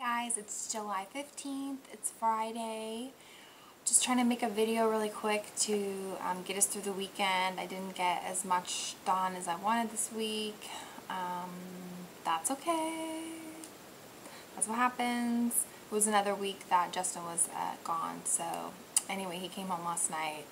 Hi guys, it's July 15th, it's Friday. Just trying to make a video really quick to get us through the weekend. I didn't get as much done as I wanted this week. That's okay. That's what happens. It was another week that Justin was gone, so anyway, he came home last night.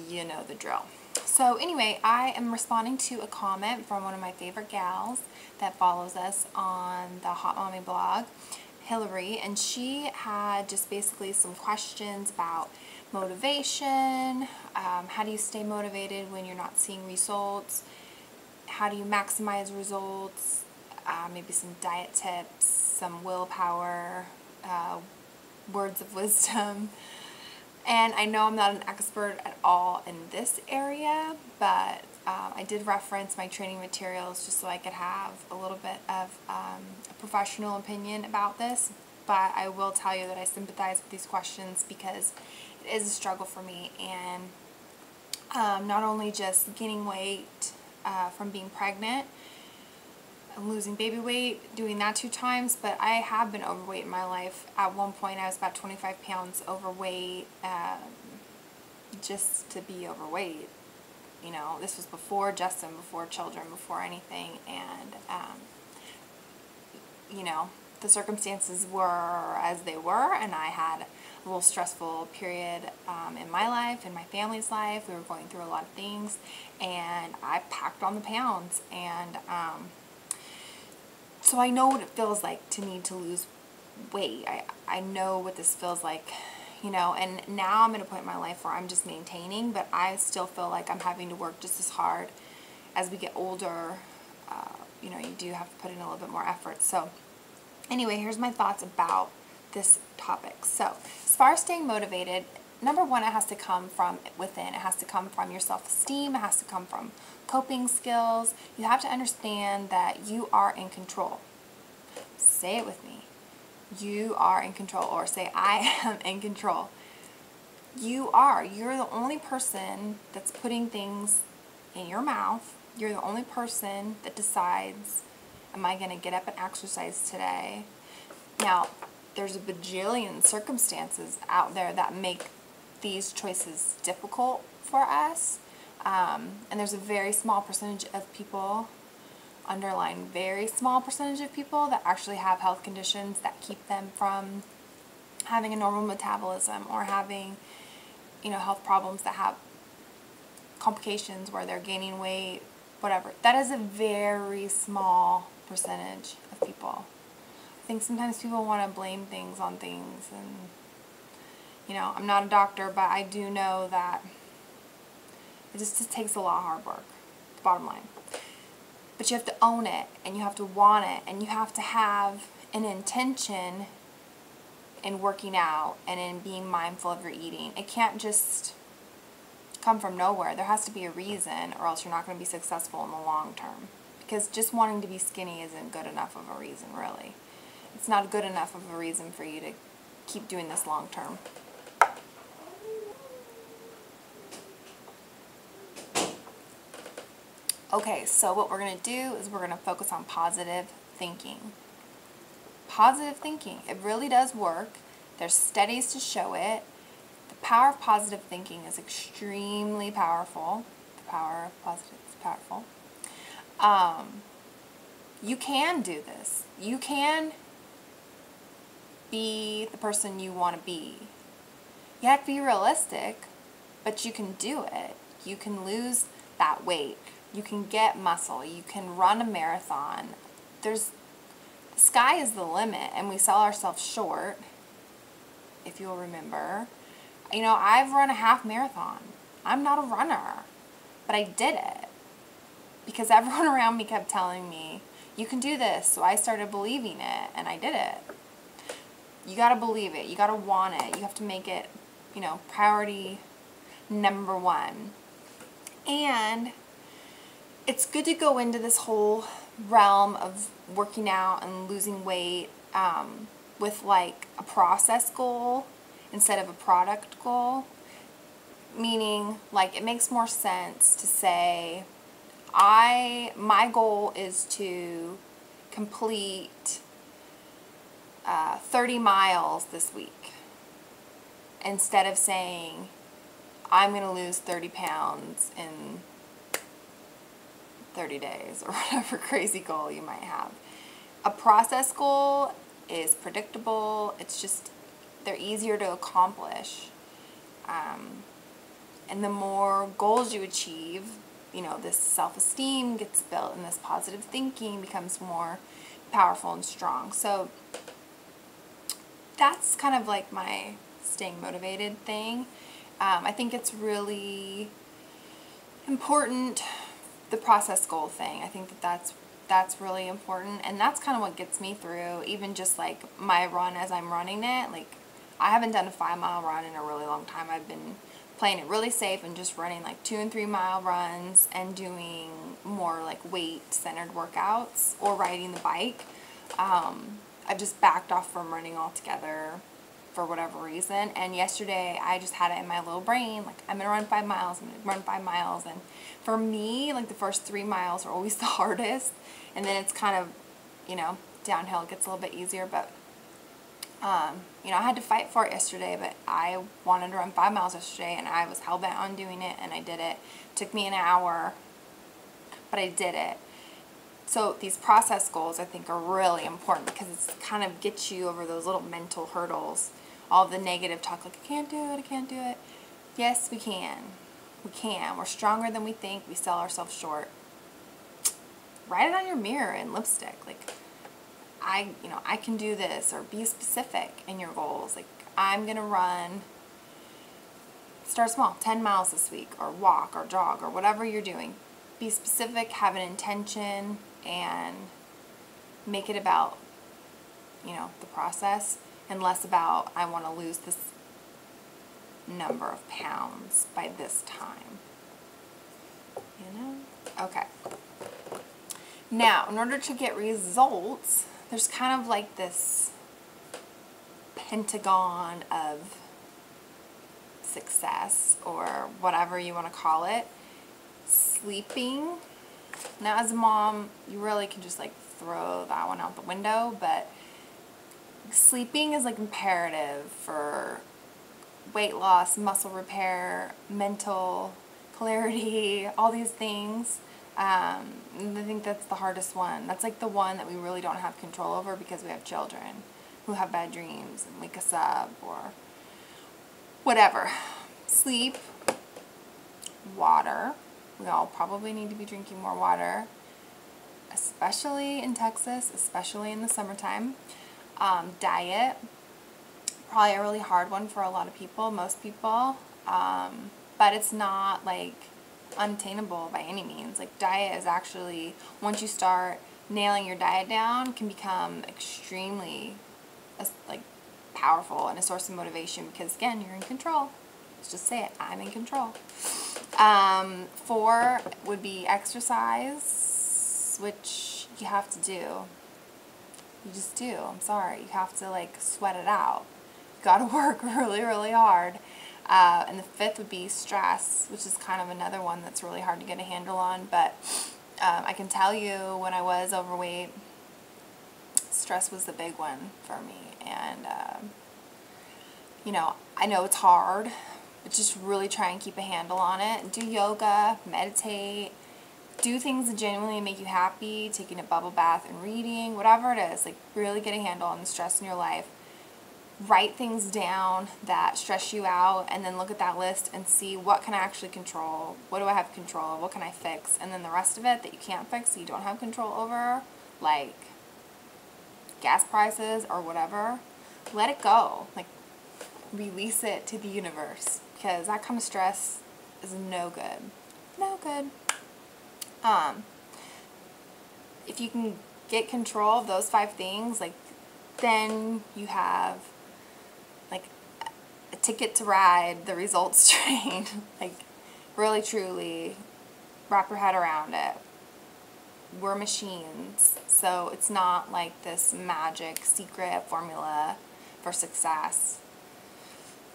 You know the drill. So anyway, I am responding to a comment from one of my favorite gals that follows us on the Hot Mommy blog, Hillary, and she had just basically some questions about motivation, how do you stay motivated when you're not seeing results, how do you maximize results, maybe some diet tips, some willpower, words of wisdom. And I know I'm not an expert at all in this area, but I did reference my training materials just so I could have a little bit of a professional opinion about this. But I will tell you that I sympathize with these questions because it is a struggle for me. And not only just gaining weight from being pregnant, losing baby weight, doing that 2 times, but I have been overweight in my life. At one point I was about 25 pounds overweight, just to be overweight. You know, this was before Justin, before children, before anything, and you know, the circumstances were as they were, and I had a little stressful period in my life, in my family's life. We were going through a lot of things, and I packed on the pounds, and so I know what it feels like to need to lose weight. I know what this feels like, you know, and now I'm at a point in my life where I'm just maintaining, but I still feel like I'm having to work just as hard. As we get older, you know, you do have to put in a little bit more effort. So anyway, here's my thoughts about this topic. So as far as staying motivated, number one, it has to come from within. It has to come from your self-esteem. It has to come from coping skills. You have to understand that you are in control. Say it with me. You are in control, or say, I am in control. You are. You're the only person that's putting things in your mouth. You're the only person that decides, am I going to get up and exercise today? Now, there's a bajillion circumstances out there that make these choices difficult for us, and there's a very small percentage of people, underline very small percentage of people, that actually have health conditions that keep them from having a normal metabolism or having, you know, health problems that have complications where they're gaining weight, whatever. That is a very small percentage of people. I think sometimes people want to blame things on things, and you know, I'm not a doctor, but I do know that it just takes a lot of hard work, bottom line. But you have to own it, and you have to want it, and you have to have an intention in working out and in being mindful of your eating. It can't just come from nowhere. There has to be a reason, or else you're not going to be successful in the long term. Because just wanting to be skinny isn't good enough of a reason, really. It's not good enough of a reason for you to keep doing this long term. Okay, so what we're going to do is we're going to focus on positive thinking. Positive thinking, it really does work. There's studies to show it. The power of positive thinking is extremely powerful. The power of positive is powerful. You can do this. You can be the person you want to be. You have to be realistic, but you can do it. You can lose that weight. You can get muscle. You can run a marathon. The sky is the limit, and we sell ourselves short, if you'll remember. You know, I've run a half marathon. I'm not a runner, but I did it because everyone around me kept telling me, you can do this. So I started believing it, and I did it. You got to believe it. You got to want it. You have to make it, you know, priority number one. And it's good to go into this whole realm of working out and losing weight with like a process goal instead of a product goal. Meaning, like, it makes more sense to say, my goal is to complete 30 miles this week, instead of saying, I'm going to lose 30 pounds in 30 days or whatever crazy goal you might have. A process goal is predictable. It's just, they're easier to accomplish. And the more goals you achieve, you know, this self-esteem gets built and this positive thinking becomes more powerful and strong. So that's kind of like my staying motivated thing. I think it's really important, the process goal thing. I think that's really important, and that's kind of what gets me through even just like my run as I'm running it. Like, I haven't done a 5-mile run in a really long time. I've been playing it really safe and just running like 2 and 3 mile runs and doing more like weight centered workouts or riding the bike. I've just backed off from running altogether for whatever reason. And yesterday I just had it in my little brain, like, I'm gonna run 5 miles, I'm gonna run 5 miles. And for me, like, the first 3 miles are always the hardest, and then it's kind of, you know, downhill. It gets a little bit easier. But you know, I had to fight for it yesterday, but I wanted to run 5 miles yesterday, and I was hell bent on doing it, and I did it. It took me an hour, but I did it. So these process goals, I think, are really important because it's kind of gets you over those little mental hurdles, all the negative talk, like, I can't do it, I can't do it. Yes, we can. We can. We're stronger than we think. We sell ourselves short. Write it on your mirror in lipstick, like, I can do this, or be specific in your goals. Like, I'm going to run, start small, 10 miles this week, or walk or jog or whatever you're doing. Be specific, have an intention, and make it about, you know, the process, and less about, I want to lose this number of pounds by this time. You know? Okay. Now, in order to get results, there's kind of like this pentagon of success, or whatever you want to call it. Sleeping. Now, as a mom, you really can just like throw that one out the window, but sleeping is like imperative for weight loss, muscle repair, mental clarity, all these things. I think that's the hardest one. That's like the one that we really don't have control over because we have children who have bad dreams and wake us up or whatever. Sleep, water. We all probably need to be drinking more water, especially in Texas, especially in the summertime. Diet, probably a really hard one for a lot of people, most people, but it's not like unattainable by any means. Like, diet is actually, once you start nailing your diet down, can become extremely like powerful and a source of motivation, because again, you're in control. Let's just say it, I'm in control. 4 would be exercise, which you have to do. You just do. I'm sorry. You have to like sweat it out. You gotta work really, really hard. And the 5th would be stress, which is kind of another one that's really hard to get a handle on. But I can tell you, when I was overweight, stress was the big one for me. And, you know, I know it's hard, but just really try and keep a handle on it. Do yoga, meditate, do things that genuinely make you happy, taking a bubble bath and reading, whatever it is. Like, really get a handle on the stress in your life. Write things down that stress you out, and then look at that list and see, what can I actually control? What do I have control of? What can I fix? And then the rest of it that you can't fix, that you don't have control over, like gas prices or whatever, let it go. Like, release it to the universe, because that kind of stress is no good. No good. If you can get control of those 5 things, like, then you have like a ticket to ride the results train. Like, really truly wrap your head around it. We're machines, so it's not like this magic secret formula for success.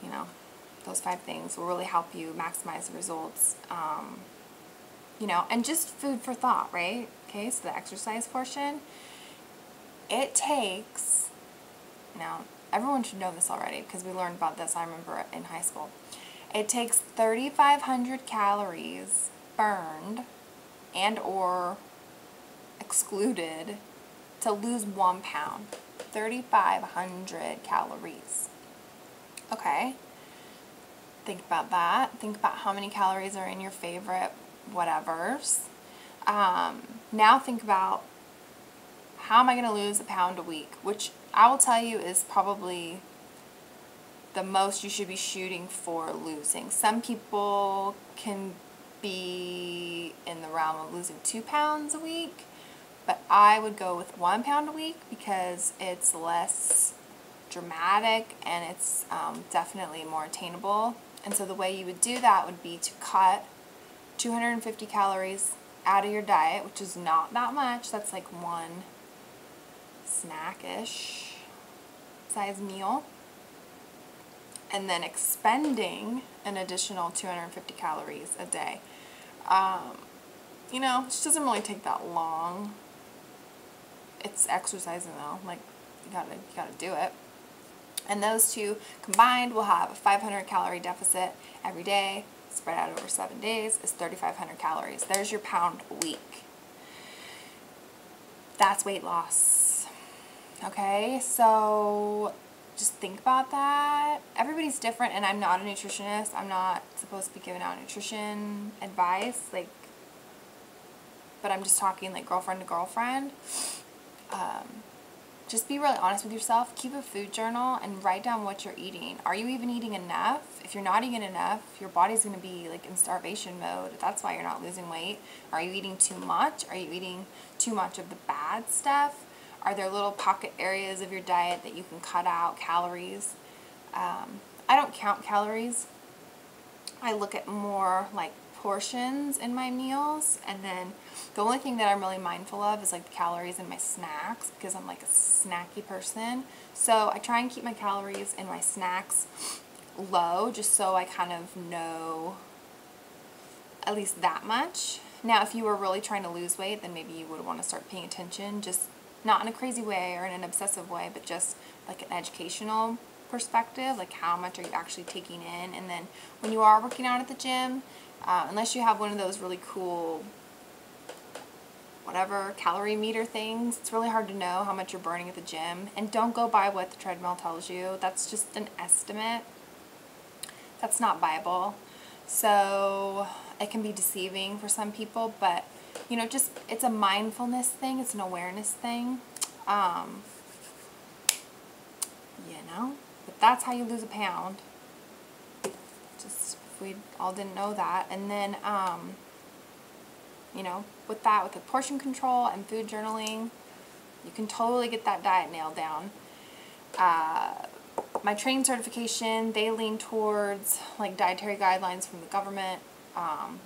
You know, those 5 things will really help you maximize the results. You know, and just food for thought, right? Okay, so the exercise portion, it takes Now, everyone should know this already because we learned about this, I remember, in high school. It takes 3,500 calories burned and or excluded to lose 1 pound. 3,500 calories. Okay? Think about that. Think about how many calories are in your favorite whatevers. Now think about, how am I going to lose a pound a week? Which I will tell you is probably the most you should be shooting for losing. Some people can be in the realm of losing 2 pounds a week, but I would go with 1 pound a week because it's less dramatic and it's definitely more attainable. And so the way you would do that would be to cut 250 calories out of your diet, which is not that much. That's like one snack-ish size meal. And then expending an additional 250 calories a day. You know, it just doesn't really take that long. It's exercising though, like you gotta do it. And those two combined will have a 500 calorie deficit every day, spread out over 7 days, is 3,500 calories. There's your pound a week. That's weight loss. Okay, so just think about that. Everybody's different, and I'm not a nutritionist. I'm not supposed to be giving out nutrition advice, like, but I'm just talking like girlfriend to girlfriend. Just be really honest with yourself. Keep a food journal and write down what you're eating. Are you even eating enough? If you're not eating enough, your body's going to be like in starvation mode. That's why you're not losing weight. Are you eating too much? Are you eating too much of the bad stuff? Are there little pocket areas of your diet that you can cut out calories? I don't count calories. I look at more like portions in my meals, and then the only thing that I'm really mindful of is like the calories in my snacks, because I'm like a snacky person. So I try and keep my calories in my snacks low, just so I kind of know at least that much. Now, if you were really trying to lose weight, then maybe you would want to start paying attention, just not in a crazy way or in an obsessive way, but just like an educational perspective, like how much are you actually taking in. And then when you are working out at the gym, unless you have one of those really cool whatever calorie meter things, it's really hard to know how much you're burning at the gym. And don't go by what the treadmill tells you. That's just an estimate. That's not Bible. So it can be deceiving for some people, but you know, just, it's a mindfulness thing, it's an awareness thing. You know, but that's how you lose a pound. Just, if we all didn't know that. And then, you know, with that, with the portion control and food journaling, you can totally get that diet nailed down. My training certification, they lean towards like dietary guidelines from the government.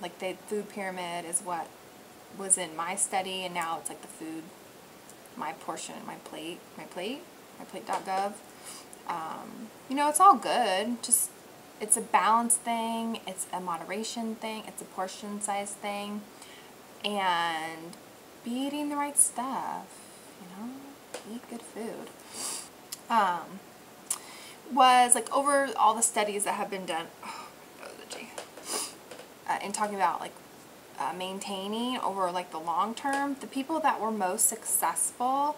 Like the food pyramid is what was in my study, and now it's like the food, my portion, my plate.gov. You know, it's all good. Just, it's a balance thing, it's a moderation thing, it's a portion size thing, and be eating the right stuff, you know, eat good food. Was like over all the studies that have been done, in talking about like maintaining over like the long term, the people that were most successful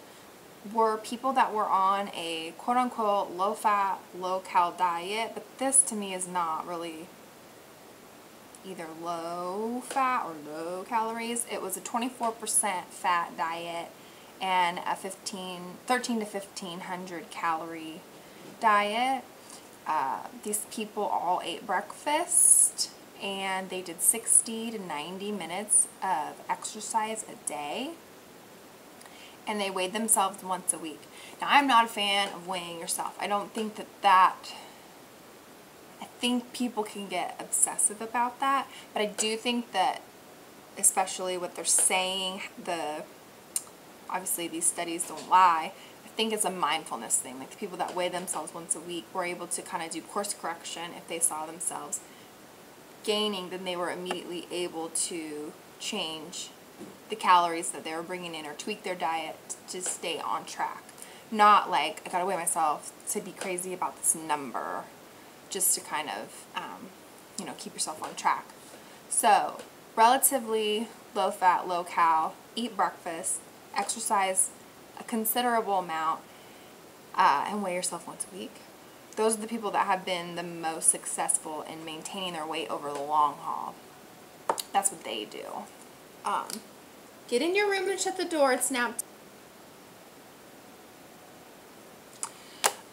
were people that were on a quote-unquote low-fat, low-cal diet, but this to me is not really either low-fat or low calories. It was a 24% fat diet and a 13 to 1,500 calorie diet. These people all ate breakfast, and they did 60 to 90 minutes of exercise a day, and they weighed themselves once a week. Now, I'm not a fan of weighing yourself. I don't think I think people can get obsessive about that, but I do think that, especially what they're saying, obviously these studies don't lie, I think it's a mindfulness thing. Like the people that weigh themselves once a week were able to kind of do course correction. If they saw themselves gaining, then they were immediately able to change the calories that they were bringing in or tweak their diet to stay on track. Not like I gotta weigh myself to be crazy about this number, just to kind of, you know, keep yourself on track. So, relatively low fat, low cal, eat breakfast, exercise a considerable amount, and weigh yourself once a week. Those are the people that have been the most successful in maintaining their weight over the long haul. That's what they do. Get in your room and shut the door. It's nap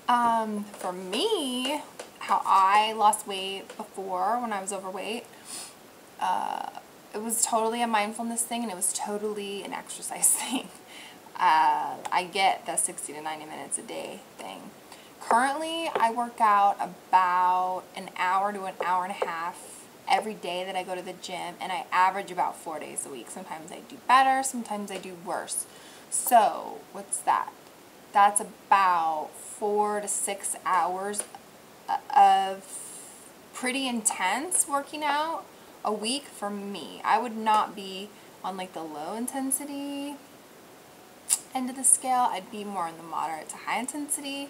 time. For me, how I lost weight before when I was overweight, it was totally a mindfulness thing, and it was totally an exercise thing. I get the 60 to 90 minutes a day thing. Currently, I work out about an hour to an hour and a half every day that I go to the gym, and I average about 4 days a week. Sometimes I do better, sometimes I do worse. So, what's that? That's about 4 to 6 hours of pretty intense working out a week for me. I would not be on like the low intensity end of the scale. I'd be more in the moderate to high intensity.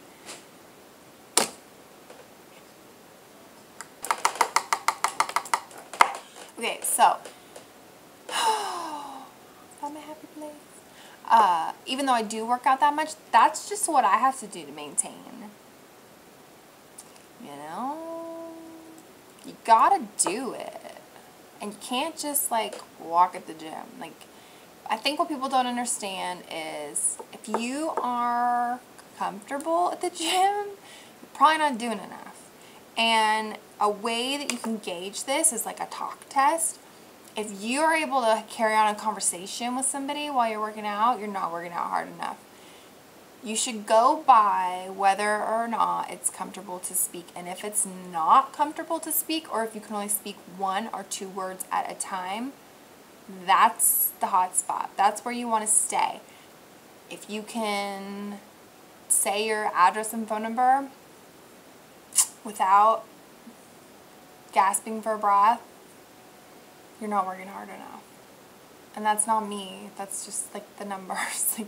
Okay, so found my happy place. Even though I do work out that much, that's just what I have to do to maintain. You know, you gotta do it. And you can't just like walk at the gym. Like, I think what people don't understand is if you are comfortable at the gym, you're probably not doing enough. And a way that you can gauge this is like a talk test. If you're able to carry on a conversation with somebody while you're working out, you're not working out hard enough. You should go by whether or not it's comfortable to speak. And if it's not comfortable to speak, or if you can only speak 1 or 2 words at a time, that's the hot spot. That's where you want to stay. If you can say your address and phone number without gasping for breath, you're not working hard enough. And that's not me. That's just like the numbers. Like,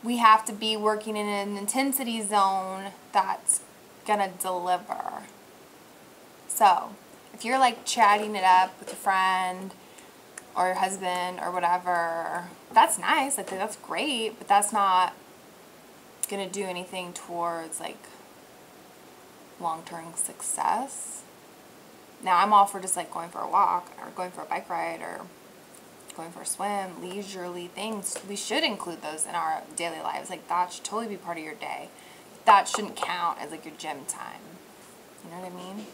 we have to be working in an intensity zone that's gonna deliver. So, if you're like chatting it up with a friend or your husband or whatever, that's nice. Like, that's great, but that's not gonna do anything towards like long-term success. Now, I'm all for just like going for a walk or going for a bike ride or going for a swim, leisurely things. We should include those in our daily lives. Like, that should totally be part of your day. That shouldn't count as like your gym time. You know what I mean?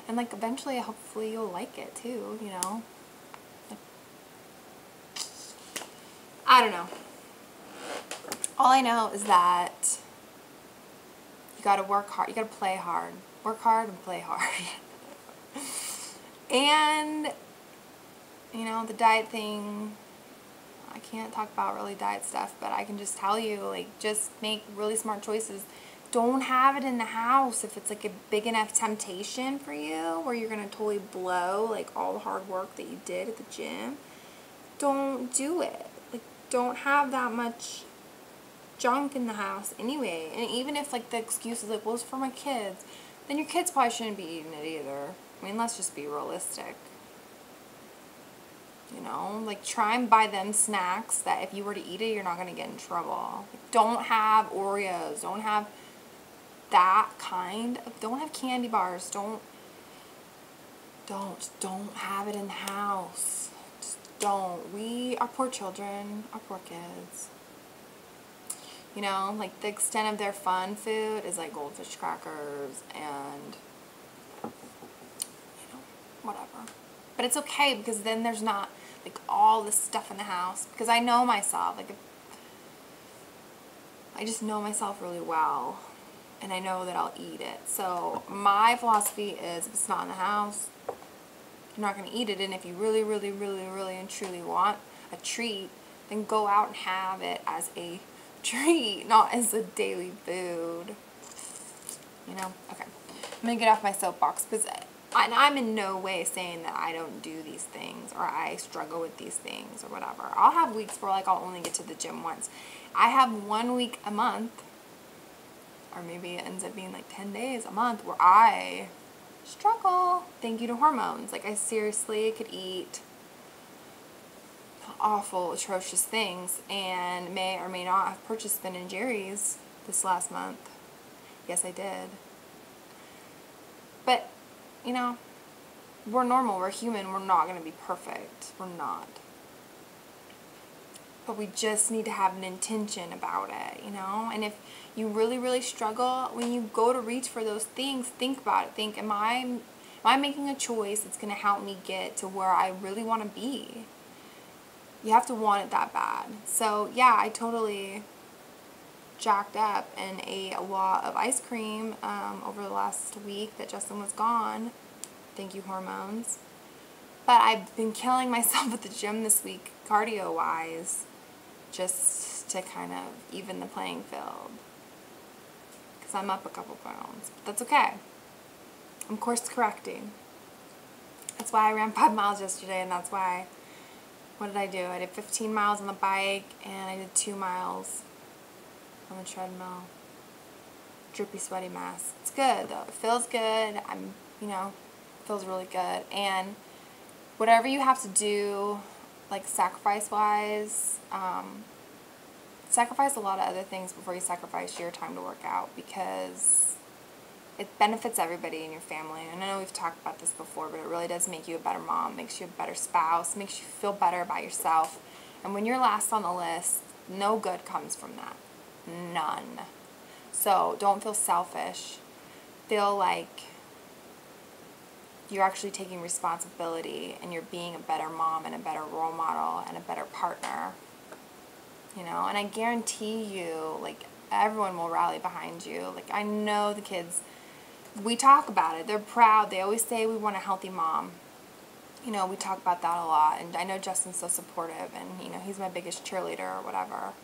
And like eventually, hopefully you'll like it too, you know? Like, I don't know. All I know is that you gotta work hard. You gotta play hard. Work hard and play hard. And, you know, the diet thing, I can't talk about really diet stuff, but I can just tell you, like, just make really smart choices. Don't have it in the house if it's like a big enough temptation for you where you're gonna totally blow like all the hard work that you did at the gym. Don't do it. Like, don't have that much junk in the house anyway. And even if like the excuse is like, well, it's for my kids, then your kids probably shouldn't be eating it either. I mean, let's just be realistic. You know, like, try and buy them snacks that if you were to eat it, you're not going to get in trouble. Like, don't have Oreos. Don't have that kind of, don't have candy bars. Don't have it in the house. Just don't. We are poor children, our poor kids. You know, like, the extent of their fun food is like goldfish crackers and, you know, whatever. But it's okay, because then there's not like all this stuff in the house. Because I know myself, like, I just know myself really well, and I know that I'll eat it. So my philosophy is, if it's not in the house, you're not going to eat it. And if you really, really, really, really and truly want a treat, then go out and have it as a treat, not as a daily food. You know? Okay. I'm going to get off my soapbox, because And I'm in no way saying that I don't do these things or I struggle with these things or whatever. I'll have weeks where like I'll only get to the gym once. I have 1 week a month, or maybe it ends up being like 10 days a month, where I struggle. Thank you to hormones. Like I seriously could eat awful, atrocious things and may or may not have purchased Ben and Jerry's this last month. Yes, I did. But, you know, we're normal, we're human, we're not going to be perfect. We're not. But we just need to have an intention about it, you know? And if you really, really struggle, when you go to reach for those things, think about it. Think, am I making a choice that's going to help me get to where I really want to be? You have to want it that bad. So, yeah, I totally jacked up and ate a lot of ice cream over the last week that Justin was gone. Thank you, hormones. But I've been killing myself at the gym this week, cardio-wise, just to kind of even the playing field. Because I'm up a couple pounds. But that's okay. I'm course correcting. That's why I ran 5 miles yesterday, and that's why, what did I do? I did 15 miles on the bike, and I did 2 miles on the treadmill. Drippy, sweaty mess. It's good, though. It feels good. Feels really good. And whatever you have to do, like sacrifice-wise, sacrifice a lot of other things before you sacrifice your time to work out, because it benefits everybody in your family. And I know we've talked about this before, but it really does make you a better mom, makes you a better spouse, makes you feel better about yourself. And when you're last on the list, no good comes from that. None. So don't feel selfish. Feel like you're actually taking responsibility and you're being a better mom and a better role model and a better partner. You know, and I guarantee you, like, everyone will rally behind you. Like, I know the kids, we talk about it. They're proud. They always say we want a healthy mom. You know, we talk about that a lot. And I know Justin's so supportive, and, you know, he's my biggest cheerleader or whatever.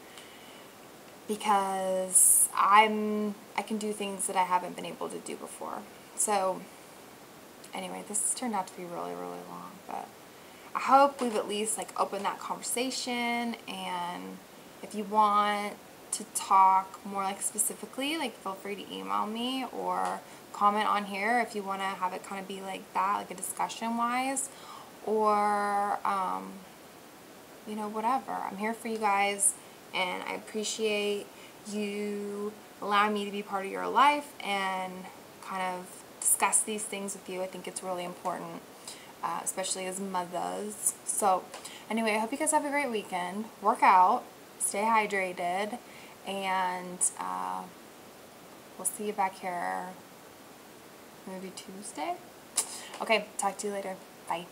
Because I can do things that I haven't been able to do before. So, anyway, this has turned out to be really, really long. But I hope we've at least, like, opened that conversation. And if you want to talk more, like, specifically, like, feel free to email me or comment on here if you want to have it kind of be like that, like a discussion-wise. Or, you know, whatever. I'm here for you guys. And I appreciate you allowing me to be part of your life and kind of discuss these things with you. I think it's really important, especially as mothers. So anyway, I hope you guys have a great weekend. Work out, stay hydrated, and we'll see you back here maybe Tuesday. Okay, talk to you later. Bye.